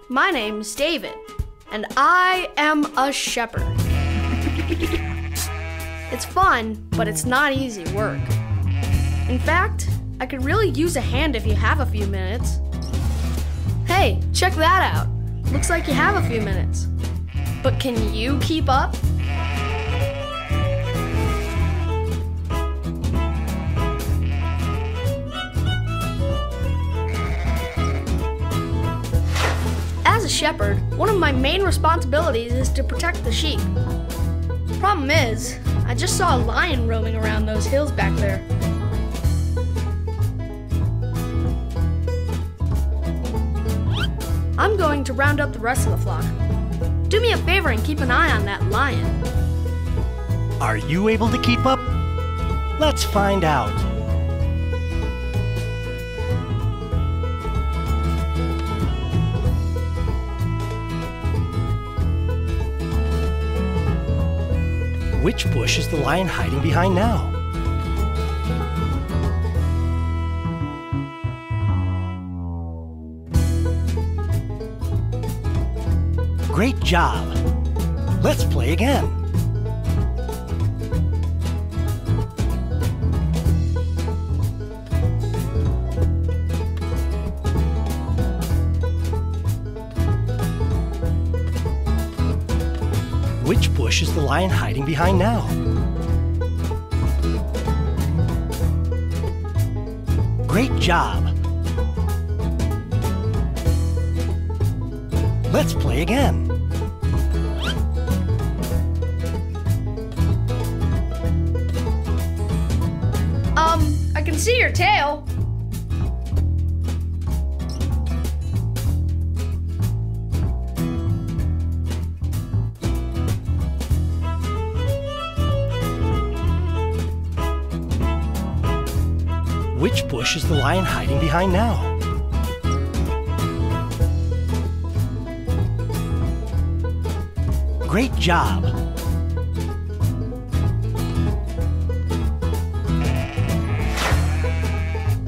My name's David, and I am a shepherd. It's fun, but it's not easy work. In fact, I could really use a hand if you have a few minutes. Hey, check that out. Looks like you have a few minutes. But can you keep up? As a shepherd, one of my main responsibilities is to protect the sheep. Problem is, I just saw a lion roaming around those hills back there. I'm going to round up the rest of the flock. Do me a favor and keep an eye on that lion. Are you able to keep up? Let's find out. Which bush is the lion hiding behind now? Great job! Let's play again. Which bush is the lion hiding behind now? Great job! Let's play again. I can see your tail. Which bush is the lion hiding behind now? Great job!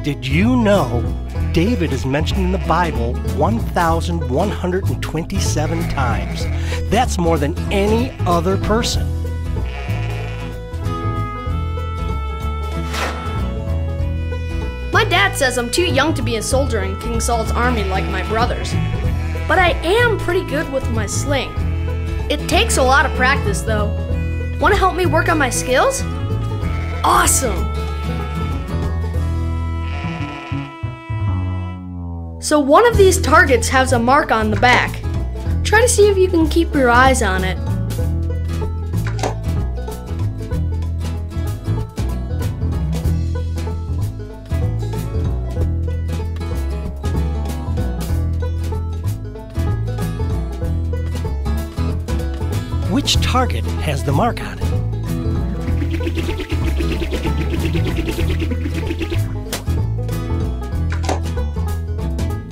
Did you know David is mentioned in the Bible 1,127 times? That's more than any other person. My dad says I'm too young to be a soldier in King Saul's army like my brothers. But I am pretty good with my sling. It takes a lot of practice though. Want to help me work on my skills? Awesome! So one of these targets has a mark on the back. Try to see if you can keep your eyes on it. Which target has the mark on it?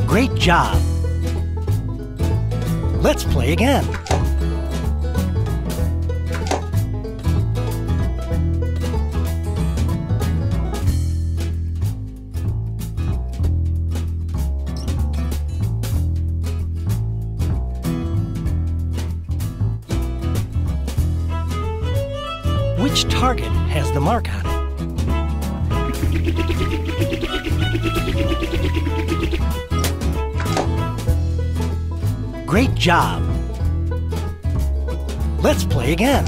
Great job! Let's play again. Which target has the mark on it? Great job! Let's play again.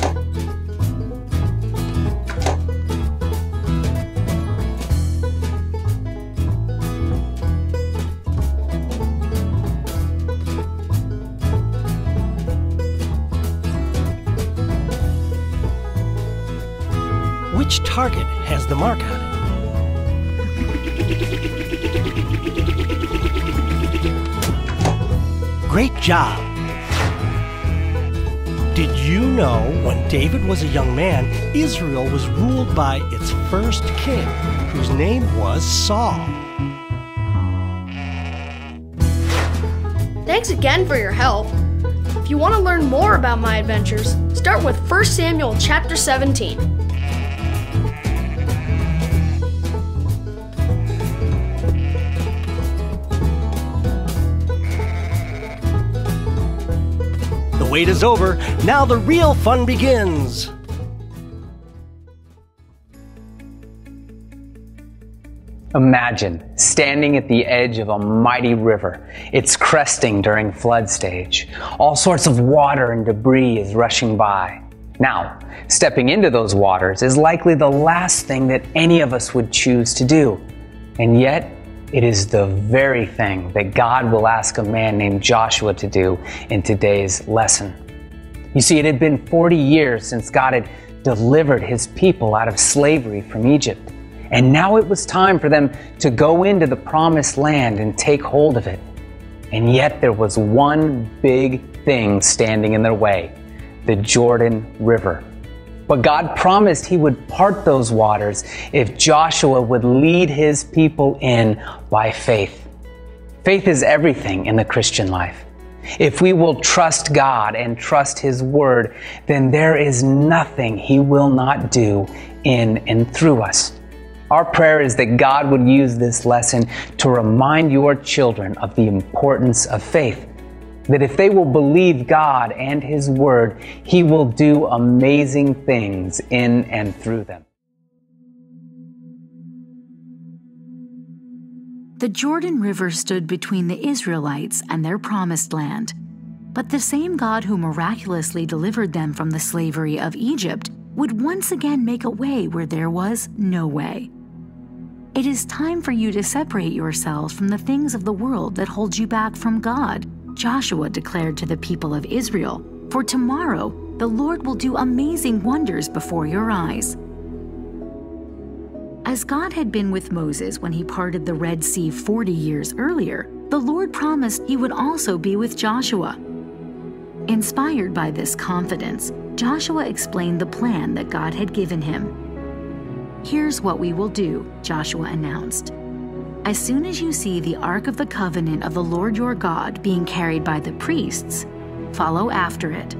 Which target has the mark on it? Great job! Did you know when David was a young man, Israel was ruled by its first king, whose name was Saul? Thanks again for your help. If you want to learn more about my adventures, start with 1 Samuel chapter 17. wait is over. Now the real fun begins. Imagine standing at the edge of a mighty river. It's cresting during flood stage. All sorts of water and debris is rushing by. Now, stepping into those waters is likely the last thing that any of us would choose to do. And yet, it is the very thing that God will ask a man named Joshua to do in today's lesson. You see, it had been 40 years since God had delivered his people out of slavery from Egypt. And now it was time for them to go into the promised land and take hold of it. And yet there was one big thing standing in their way: the Jordan River. But God promised he would part those waters if Joshua would lead his people in by faith. Faith is everything in the Christian life. If we will trust God and trust his word, then there is nothing he will not do in and through us. Our prayer is that God would use this lesson to remind your children of the importance of faith. That if they will believe God and his word, he will do amazing things in and through them. The Jordan River stood between the Israelites and their promised land. But the same God who miraculously delivered them from the slavery of Egypt would once again make a way where there was no way. It is time for you to separate yourselves from the things of the world that hold you back from God, Joshua declared to the people of Israel. For tomorrow, the Lord will do amazing wonders before your eyes. As God had been with Moses when he parted the Red Sea 40 years earlier, the Lord promised he would also be with Joshua. Inspired by this confidence, Joshua explained the plan that God had given him. "Here's what we will do," Joshua announced. "As soon as you see the Ark of the Covenant of the Lord your God being carried by the priests, follow after it."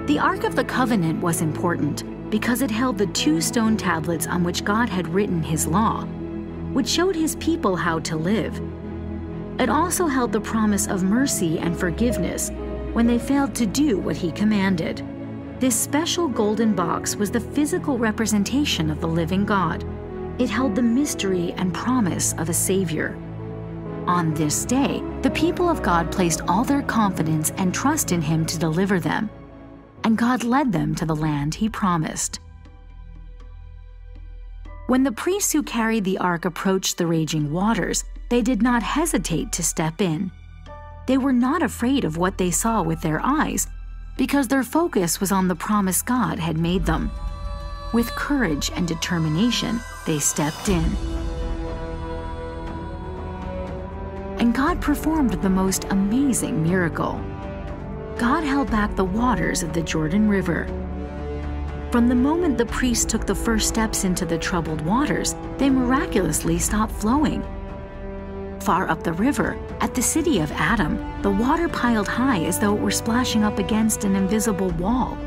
The Ark of the Covenant was important because it held the 2 stone tablets on which God had written his law, which showed his people how to live. It also held the promise of mercy and forgiveness when they failed to do what he commanded. This special golden box was the physical representation of the living God. It held the mystery and promise of a Savior. On this day, the people of God placed all their confidence and trust in him to deliver them, and God led them to the land he promised. When the priests who carried the ark approached the raging waters, they did not hesitate to step in. They were not afraid of what they saw with their eyes, because their focus was on the promise God had made them. With courage and determination, they stepped in. And God performed the most amazing miracle. God held back the waters of the Jordan River. From the moment the priests took the first steps into the troubled waters, they miraculously stopped flowing. Far up the river, at the city of Adam, the water piled high as though it were splashing up against an invisible wall.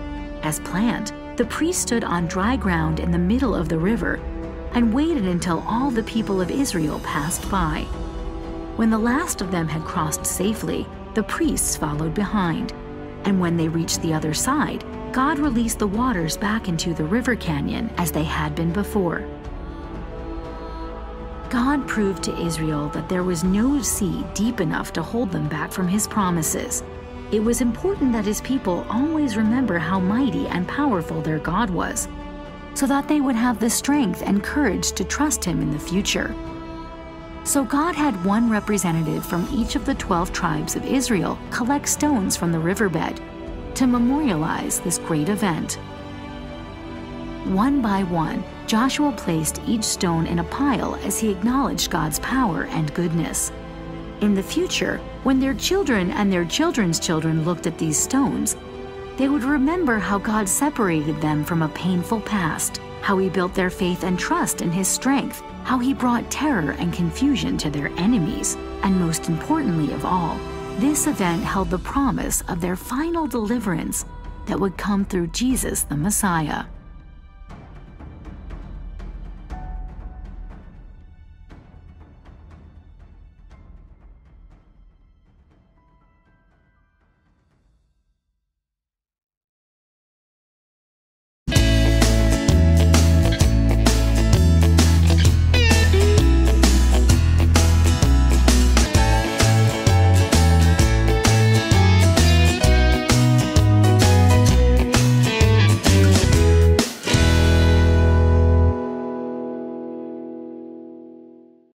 As planned, the priests stood on dry ground in the middle of the river and waited until all the people of Israel passed by. When the last of them had crossed safely, the priests followed behind. And when they reached the other side, God released the waters back into the river canyon as they had been before. God proved to Israel that there was no sea deep enough to hold them back from his promises. It was important that his people always remember how mighty and powerful their God was, so that they would have the strength and courage to trust him in the future. So God had one representative from each of the 12 tribes of Israel collect stones from the riverbed to memorialize this great event. One by one, Joshua placed each stone in a pile as he acknowledged God's power and goodness. In the future, when their children and their children's children looked at these stones, they would remember how God separated them from a painful past, how he built their faith and trust in his strength, how he brought terror and confusion to their enemies, and most importantly of all, this event held the promise of their final deliverance that would come through Jesus the Messiah.